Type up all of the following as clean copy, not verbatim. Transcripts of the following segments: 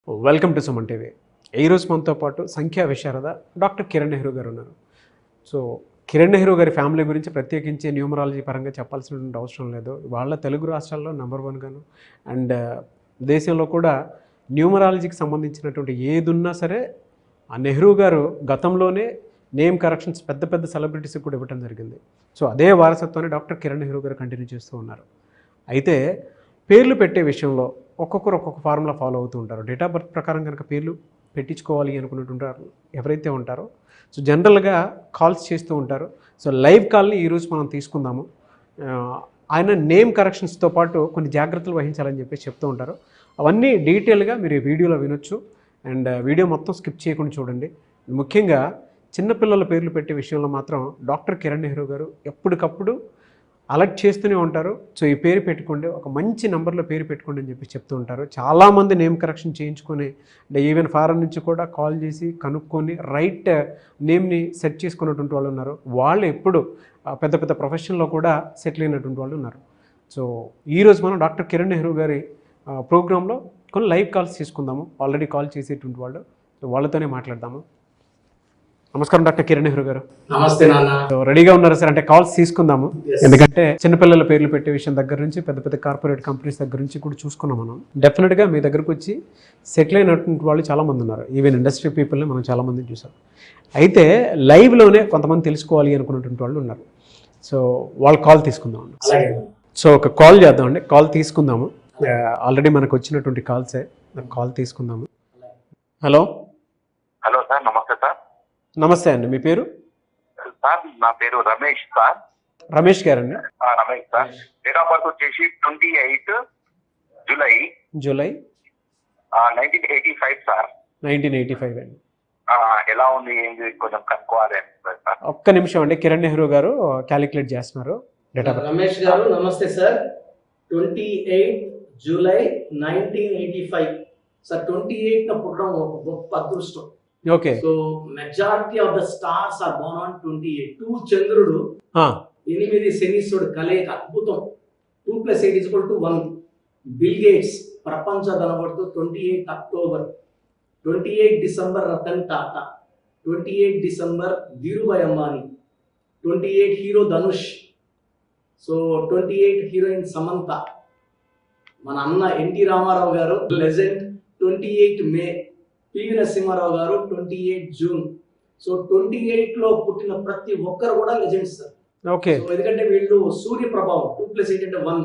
Welcome to Suman TV. ఈరోజు మనతో పాటు సంఖ్యా విశారద డాక్టర్ కిరణ్ నెహ్రూ గారు ఉన్నారు. సో కిరణ్ నెహ్రూ గారి ఫ్యామిలీ గురించి ప్రత్యేకించి న్యూమరాలజీ పరంగా చెప్పాల్సినటువంటి అవసరం లేదు. వాళ్ళ తెలుగు రాష్ట్రాల్లో నెంబర్ 1 గాను అండ్ దేశంలో కూడా న్యూమరాలజీకి సంబంధించినటువంటి ఏదున్నా సరే ఆ నెహ్రూ గారు గతంలోనే నేమ్ కరెక్షన్స్ పెద్ద పెద్ద సెలబ్రిటీస్కి కూడా ఇవ్వడం జరిగింది. సో అదే వారసత్వాన్ని డాక్టర్ కిరణ్ నెహ్రూ గారు కంటిన్యూ చేస్తూ ఉన్నారు. అయితే పేర్లు పెట్టే విషయంలో ఒక్కొక్కరు ఒక్కొక్క ఫార్ములా ఫాలో అవుతూ ఉంటారు. డేట్ ఆఫ్ బర్త్ ప్రకారం కనుక పేర్లు పెట్టించుకోవాలి అనుకున్నట్టుంటారు ఎవరైతే ఉంటారో. సో జనరల్గా కాల్స్ చేస్తూ ఉంటారు. సో లైవ్ కాల్ని ఈరోజు మనం తీసుకుందాము. ఆయన నేమ్ కరెక్షన్స్తో పాటు కొన్ని జాగ్రత్తలు వహించాలని చెప్పేసి చెప్తూ ఉంటారు. అవన్నీ డీటెయిల్గా మీరు ఈ వీడియోలో వినొచ్చు. అండ్ వీడియో మొత్తం స్కిప్ చేయకుండా చూడండి. ముఖ్యంగా చిన్నపిల్లల పేర్లు పెట్టే విషయంలో మాత్రం డాక్టర్ కిరణ్ నెహ్రూ గారు ఎప్పటికప్పుడు అలర్ట్ చేస్తూనే ఉంటారు. సో ఈ పేరు పెట్టుకోండి, ఒక మంచి నెంబర్లో పేరు పెట్టుకోండి అని చెప్పి చెప్తూ ఉంటారు. చాలామంది నేమ్ కరెక్షన్ చేయించుకొని అంటే ఈవెన్ ఫారెన్ నుంచి కూడా కాల్ చేసి కనుక్కొని రైట్ నేమ్ని సెట్ చేసుకున్నటువంటి వాళ్ళు ఉన్నారు. వాళ్ళు ఎప్పుడు పెద్ద పెద్ద ప్రొఫెషన్లో కూడా సెటిల్ అయినటువంటి వాళ్ళు ఉన్నారు. సో ఈరోజు మనం డాక్టర్ కిరణ్ నెహ్రూ గారి ప్రోగ్రాంలో కొన్ని లైవ్ కాల్స్ తీసుకుందాము. ఆల్రెడీ కాల్ చేసేటువంటి వాళ్ళు, సో వాళ్ళతోనే మాట్లాడదాము. నమస్కారం డాక్టర్ కిరణ్ నెహ్రూ గారు. నమస్తే నాన్న. రెడీగా ఉన్నారు సార్? అంటే కాల్స్ తీసుకుందాము. ఎందుకంటే చిన్నపిల్లల పేర్లు పెట్టే విషయం దగ్గర నుంచి పెద్ద పెద్ద కార్పొరేట్ కంపెనీస్ దగ్గర నుంచి కూడా చూసుకున్నాం మనం. డెఫినెట్గా మీ దగ్గరకు వచ్చి సెటిల్ అయినటువంటి వాళ్ళు చాలామంది ఉన్నారు. ఈవెన్ ఇండస్ట్రీ పీపుల్ని మనం చాలామంది చూసాం. అయితే లైవ్లోనే కొంతమంది తెలుసుకోవాలి అనుకున్నటువంటి వాళ్ళు ఉన్నారు. సో వాళ్ళు కాల్ తీసుకుందాం. సో ఒక కాల్ చేద్దామండి. కాల్ తీసుకుందాము. ఆల్రెడీ మనకు వచ్చినటువంటి కాల్సే, కాల్ తీసుకుందాము. హలో. హలో సార్, నమస్తే సార్. నమస్తే అండి, మీ పేరు? సార్ నా పేరు రమేష్ సార్. రమేష్ గారండి. Ramesh sir. Date of birth వచ్చేసి 28 జూలై 1985 సార్. 1985 అండి. ఎలా ఉంది ఏంది కొంచెం కనుక్కోవాలి సార్. ఒక్క నిమిషం అండి, కిరణ్ నెహ్రూ గారు క్యాలిక్యులేట్ చేస్తున్నారు డేట్ ఆఫ్ బర్త్. రమేష్ గారు నమస్తే సార్. 28 July 1985 sir. 28 పుట్టడం ఒక గొప్ప అదృష్టం. Okay. So majority of the stars are born on 28. 2 చంద్రుడు 8 శనీశ్వరుడు కలయిక అద్భుతం. 2 + 8 = 1. బిల్ గేట్స్ ప్రపంచ ధనపడుతూ 28 October. 28 December Ratan Tata. 28 December Dhirubhai Ambani. 28 hero Dhanush. So 28 heroine Samantha. మన అన్న ఎన్టీ రామారావు గారు లెజెండ్. 28 మే. పివి నరసింహారావు గారు 28 జూన్. సో 28 లో పుట్టిన ప్రతి ఒక్కరు కూడా లెజెండ్స్ సార్. ఓకే. సో ఎందుకంటే వీళ్ళు సూర్య ప్రభావం. 2 + 8 = 1.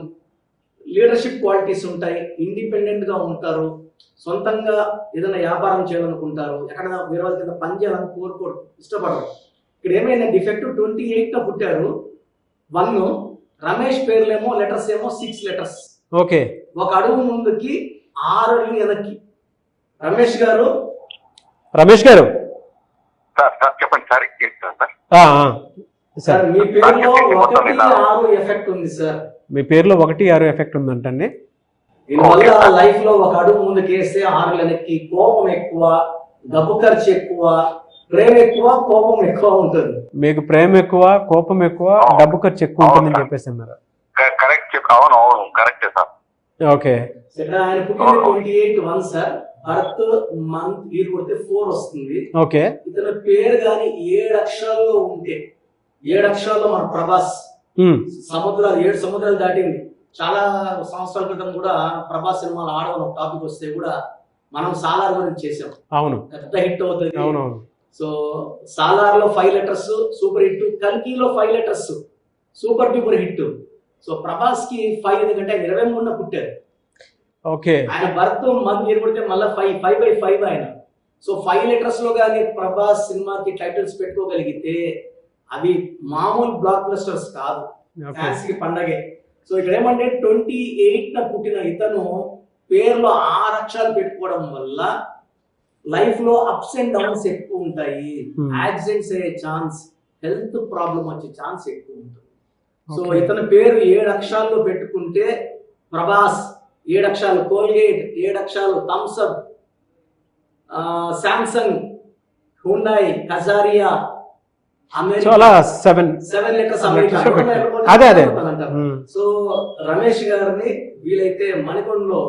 లీడర్షిప్ క్వాలిటీస్ ఉంటాయి. ఇండిపెండెంట్ గా ఉంటారు. సొంతంగా ఏదైనా వ్యాపారం చేయాలనుకుంటారు. ఎక్కడైనా వేరే వాళ్ళ కింద పని చేయాలని కోరుకోరు, ఇష్టపడరు. ఇక్కడ ఏమైనా డిఫెక్ట్ 28 లో పుట్టారు. 1 రమేష్ పేర్లేమో లెటర్స్ ఏమో 6 లెటర్స్. ఓకే. ఒక అడుగు ముందుకి 6 అడుగులు వెనక్కి. రమేష్ గారు. సార్ చెప్పండి సార్. సార్ మీ పేరులో 1-6 ఎఫెక్ట్ ఉంది సార్. మీ పేరులో 1-6 ఎఫెక్ట్ ఉందంటండి. దీనివల్ల లైఫ్ లో ఒక అడుగు ముందుకు వేస్తే 6 వెనక్కి. కోపం ఎక్కువ, డబ్బు ఖర్చు ఎక్కువ, ప్రేమ ఎక్కువ, కోపం ఎక్కువ ఉంటుంది. మీకు ప్రేమ ఎక్కువ, కోపం ఎక్కువ, డబ్బు ఖర్చు ఎక్కువ ఉంటుందని చెప్పేసి అన్నారు. కరెక్ట్. అవును కరెక్ట్ సార్. ఓకే. ఆయన పుట్టిన 28/1 సార్. బర్త్ మంత్ ఇయర్ కొడితే 4 వస్తుంది. ఓకే. ఇతని పేరు కానీ 7 అక్షరాల్లో ఉంటే, 7 అక్షరాల్లో మన ప్రభాస్. సముద్రాలు 7 సముద్రాలు దాటింది. చాలా సంవత్సరాల క్రితం కూడా ప్రభాస్ సినిమాలు ఆడవని ఒక టాపిక్ వస్తే కూడా మనం సాలార్ గురించి చేసాం. అవును, పెద్ద హిట్ అవుతుంది. అవునవును. సో సాలార్ లో 5 లెటర్స్ సూపర్ హిట్. కల్కిలో 5 letters super duper hit. So Prabhas కి 5 ఎందుకంటే ఆయన 23 పుట్టారు. ఓకే. ఆయన బర్త్ మంత్ ఇయర్ కొడితే మళ్ళీ 5/5 ఆయన. సో 5 లెటర్స్ లో కానీ ప్రభాస్ సినిమాకి టైటిల్స్ పెట్టుకోగలిగితే అవి మామూలు బ్లాక్ బస్టర్స్ కాదు, ఫ్యాన్స్ కి పండగే. సో ఇక్కడ ఏమంటే 28 పుట్టిన ఇతను పేరులో 6 అక్షరాలు పెట్టుకోవడం వల్ల లైఫ్ లో అప్స్ అండ్ డౌన్స్ ఎక్కువ ఉంటాయి. యాక్సిడెంట్స్ అయ్యే ఛాన్స్, హెల్త్ ప్రాబ్లం వచ్చే ఛాన్స్ ఎక్కువ ఉంటుంది. సో ఇతని పేరు 7 అక్షరాల్లో పెట్టుకుంటే ప్రభాస్ 7 అక్షరాలు, కోల్గేట్ 7 అక్షరాలు, thumbs up, Samsung, Hyundai, Kajaria, అలా 7 లెటర్స్. అదే. సో రమేష్ గారిని వీలైతే మణికొండలో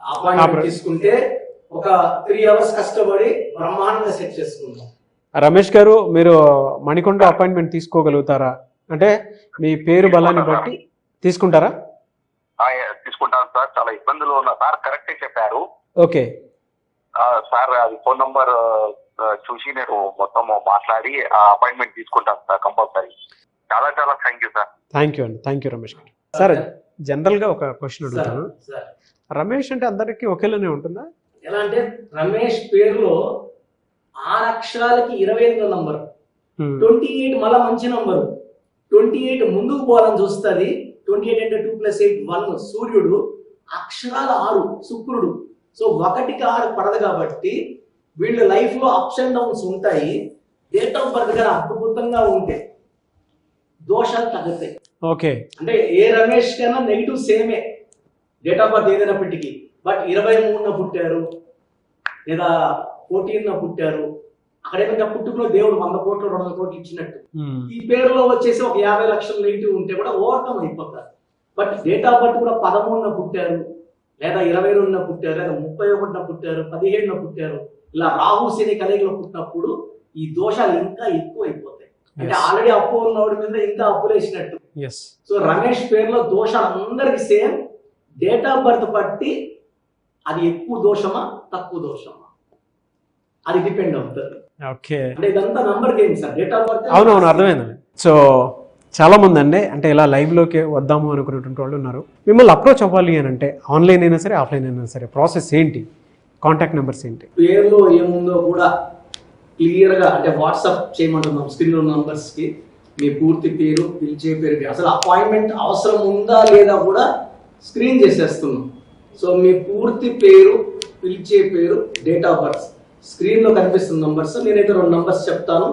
అపాయింట్మెంట్ తీసుకుంటే ఒక 3 hours కష్టపడి బ్రహ్మాండంగా సెట్ చేసుకుందాం. రమేష్ గారు, మీరు మణికొండ అపాయింట్మెంట్ తీసుకోగలుగుతారా? అంటే మీ పేరు బలాన్ని బట్టి తీసుకుంటారా? తీసుకుంటాను సార్. చాలా ఇబ్బందులు ఉన్నా సార్. కరెక్టే చెప్పారు. ఓకే సార్, అది ఫోన్ నంబర్ చూసి నేను మొత్తం మాట్లాడి ఆ అపాయింట్మెంట్ తీసుకుంటాను సార్ కంపల్సరీ. చాలా చాలా thank you sir. Thank you అండి. థ్యాంక్ యూ రమేష్ గారు. సార్, జనరల్గా ఒక క్వశ్చన్ అడుగుతాను. సార్, రమేష్ అంటే అందరికీ ఒకేలానే ఉంటుందా? ఎలా అంటే రమేష్ పేరులో 6 అక్షరాలకి 28 నంబర్, 28 మళ్ళా మంచి నంబరు. 28 ముందుకు పోవాలని చూస్తుంది. 28 అంటే 2 + 8 1. సూర్యుడు, అక్షరాలు 6 శుక్రుడు. సో 1కి 6 పడదు కాబట్టి వీళ్ళ లైఫ్ లో అప్స్ అండ్ డౌన్స్ ఉంటాయి. డేట్ ఆఫ్ బర్త్ గారు అద్భుతంగా ఉంటే దోషాలు తగ్గుతాయి. ఓకే, అంటే ఏ రమేష్ కన్నా నెగిటివ్ సేమే డేట్ ఆఫ్ బర్త్ ఏదైనప్పటికీ. బట్ 23న పుట్టారు లేదా 14న పుట్టారు, అక్కడ ఏమంటే పుట్టుకలో దేవుడు 100 కోట్లు 200 కోట్లు ఇచ్చినట్టు. ఈ పేరులో వచ్చేసి ఒక 50 లక్షల నెగిటివ్ ఉంటే కూడా ఓవర్కమ్ అయిపోతారు. బట్ డేట్ ఆఫ్ బర్త్ కూడా 13న పుట్టారు లేదా 22న పుట్టారు లేదా 31న పుట్టారు 17న పుట్టారు, ఇలా రాహు శని కలయికలో పుట్టినప్పుడు ఈ దోషాలు ఇంకా ఎక్కువ అయిపోతాయి. అంటే ఆల్రెడీ అప్పు ఉన్నవాడి మీద ఇంకా అప్పులేసినట్టు. సో రమేష్ పేరులో దోషాలు అందరికి సేమ్. డేట్ ఆఫ్ బర్త్ బట్టి అది ఎక్కువ దోషమా తక్కువ దోషమా అది డిపెండ్ అవుతుంది. ఓకే, అంటే ఇదంతా number game sir. Date of birth అవునవును, అర్థమైందండి. సో చాలా మంది అండి అంటే ఇలా లైవ్లోకి వద్దాము అనుకునేటువంటి వాళ్ళు ఉన్నారు. మిమ్మల్ని అప్రోచ్ అవ్వాలి అని అంటే ఆన్లైన్ అయినా సరే ఆఫ్లైన్ అయినా సరే ప్రాసెస్ ఏంటి? కాంటాక్ట్ నెంబర్స్ ఏంటి? పేరులో ఏముందో కూడా క్లియర్గా అంటే వాట్సాప్ చేయమంటున్నాం స్క్రీన్ నంబర్స్ కి. మీ పూర్తి పేరు, పిలిచే పేరు, అసలు అపాయింట్మెంట్ అవసరం ఉందా లేదా కూడా స్క్రీన్ చేసేస్తున్నాం. సో మీ పూర్తి పేరు, పిలిచే పేరు, డేట్ ఆఫ్ బర్త్ స్క్రీన్ లో కనిపిస్తున్న నంబర్స్. నేనైతే 2 నంబర్స్ చెప్తాను.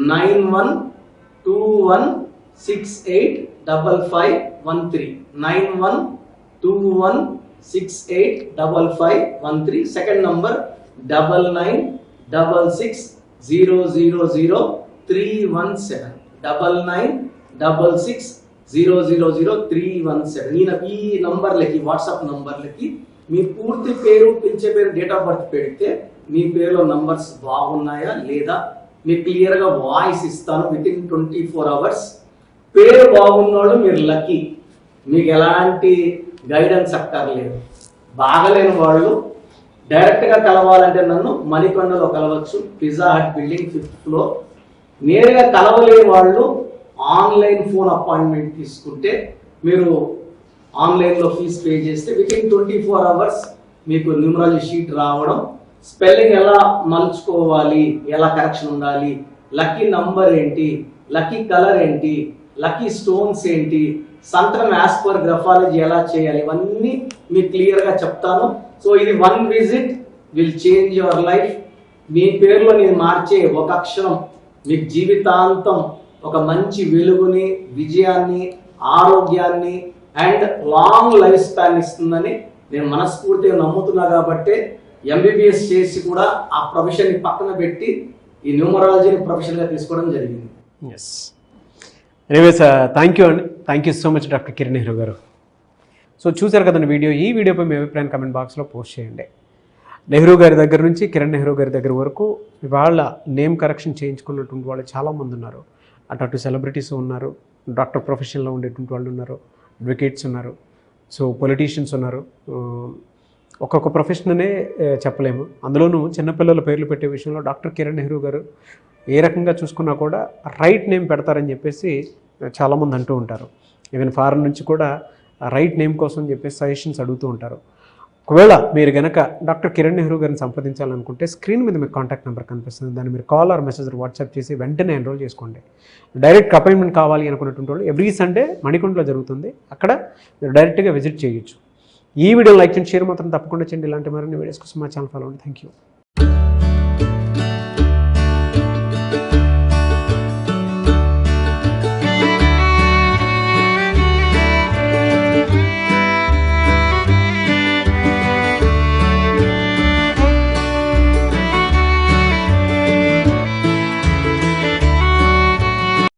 9121685513 9121685513. Second number 9966000317 9966000317. ఈ నంబర్లకి వాట్సాప్ నంబర్లకి మీ పూర్తి పేరు, పిలిచే పేరు, డేట్ ఆఫ్ బర్త్ పెడితే మీ పేరులో నంబర్స్ బాగున్నాయా లేదా మీకు క్లియర్గా వాయిస్ ఇస్తాను. Within 24 hours. పేరు బాగున్నాడు మీరు లక్కీ, మీకు ఎలాంటి గైడెన్స్ అక్కర్లేదు. బాగలేని వాళ్ళు డైరెక్ట్గా కలవాలంటే నన్ను మణికొండలో కలవచ్చు, pizza hot building 5th floor. నేరుగా కలవలేని వాళ్ళు ఆన్లైన్ ఫోన్ అపాయింట్మెంట్ తీసుకుంటే మీరు ఆన్లైన్లో ఫీజు పే చేస్తే వితిన్ 24 hours మీకు న్యూమరాలజీ షీట్ రావడం, స్పెల్లింగ్ ఎలా మలుచుకోవాలి, ఎలా కరెక్షన్ ఉండాలి, లక్కీ నంబర్ ఏంటి, లక్కీ కలర్ ఏంటి, లక్కీ స్టోన్స్ ఏంటి, సంతకం యాజ్ పర్ గ్రఫాలజీ ఎలా చేయాలి, ఇవన్నీ మీకు క్లియర్గా చెప్తాను. సో ఇది 1 visit will change your life. మీ పేరులో నేను మార్చే ఒక అక్షరం మీకు జీవితాంతం ఒక మంచి వెలుగుని, విజయాన్ని, ఆరోగ్యాన్ని అండ్ లాంగ్ లైఫ్ స్పాన్ ఇస్తుందని నేను మనస్ఫూర్తిగా నమ్ముతున్నా. కాబట్టి MBBS చేసి కూడా ఆ ప్రొఫెషన్ని పక్కన పెట్టి ఈ న్యూమరాలజీని ప్రొఫెషన్గా తీసుకోవడం జరిగింది. ఎస్, ఎనీవేస్ థ్యాంక్ యూ అండి. Thank you so much doctor Kiran Nehru గారు. సో చూసారు కదండి వీడియో. ఈ వీడియోపై మీ అభిప్రాయాన్ని కమెంట్ బాక్స్లో పోస్ట్ చేయండి. నెహ్రూ గారి దగ్గర నుంచి కిరణ్ నెహ్రూ గారి దగ్గర వరకు వాళ్ళ నేమ్ కరెక్షన్ చేయించుకున్నటువంటి వాళ్ళు చాలామంది ఉన్నారు. అటు సెలబ్రిటీస్ ఉన్నారు, డాక్టర్ ప్రొఫెషన్లో ఉండేటువంటి వాళ్ళు ఉన్నారు, అడ్వకేట్స్ ఉన్నారు, సో పొలిటీషియన్స్ ఉన్నారు. ఒక్కొక్క ప్రొఫెషన్నే చెప్పలేము. అందులోనూ చిన్నపిల్లల పేర్లు పెట్టే విషయంలో డాక్టర్ కిరణ్ నెహ్రూ గారు ఏ రకంగా చూసుకున్నా కూడా రైట్ నేమ్ పెడతారని చెప్పేసి చాలామంది అంటూ ఉంటారు. ఈవెన్ ఫారెన్ నుంచి కూడా రైట్ నేమ్ కోసం చెప్పేసి సజెషన్స్ అడుగుతూ ఉంటారు. ఒకవేళ మీరు కనుక డాక్టర్ కిరణ్ నెహ్రూ గారిని సంప్రదించాలనుకుంటే స్క్రీన్ మీద మీకు కాంటాక్ట్ నెంబర్ కనిపిస్తుంది. దాన్ని మీరు కాల్ ఆర్ మెసేజ్ వాట్సాప్ చేసి వెంటనే ఎన్రోల్ చేసుకోండి. డైరెక్ట్ అపాయింట్మెంట్ కావాలి అనుకున్నటువంటి వాళ్ళు ఎవ్రీ సండే మణికొండలో జరుగుతుంది. అక్కడ మీరు డైరెక్ట్గా విజిట్ చేయొచ్చు. ఈ వీడియో లైక్ చేయండి, షేర్ మాత్రం తప్పకుండా చేయండి. ఇలాంటి మరిన్ని వీడియోస్ కోసం మా ఛానల్ ఫాలో అవ్వండి. Thank you.